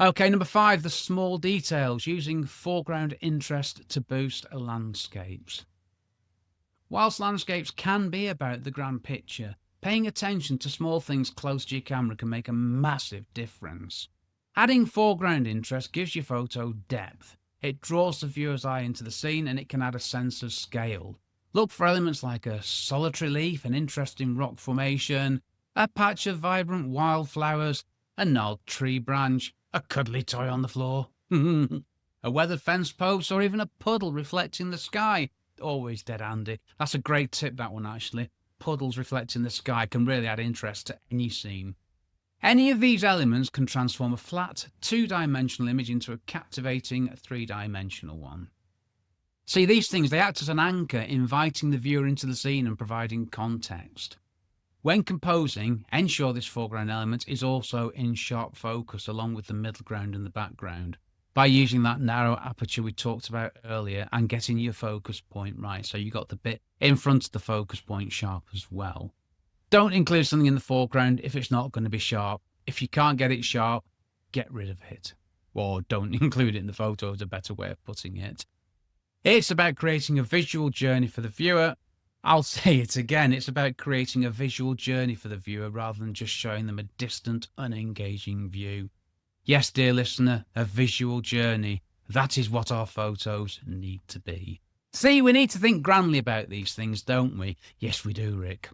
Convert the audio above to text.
Okay, number 5, the small details, using foreground interest to boost landscapes. Whilst landscapes can be about the grand picture, paying attention to small things close to your camera can make a massive difference. Adding foreground interest gives your photo depth. It draws the viewer's eye into the scene and it can add a sense of scale. Look for elements like a solitary leaf, an interesting rock formation, a patch of vibrant wildflowers, a gnarled tree branch, a cuddly toy on the floor, a weathered fence post, or even a puddle reflecting the sky. Always dead handy. That's a great tip, that one, actually. Puddles reflecting the sky can really add interest to any scene. Any of these elements can transform a flat, two-dimensional image into a captivating, three-dimensional one. See, these things, they act as an anchor, inviting the viewer into the scene and providing context. When composing, ensure this foreground element is also in sharp focus along with the middle ground and the background, by using that narrow aperture we talked about earlier and getting your focus point right. So you got the bit in front of the focus point sharp as well. Don't include something in the foreground if it's not going to be sharp. If you can't get it sharp, get rid of it. Or don't include it in the photo is a better way of putting it. It's about creating a visual journey for the viewer. I'll say it again, it's about creating a visual journey for the viewer rather than just showing them a distant, unengaging view. Yes, dear listener, a visual journey. That is what our photos need to be. See, we need to think grandly about these things, don't we? Yes, we do, Rick.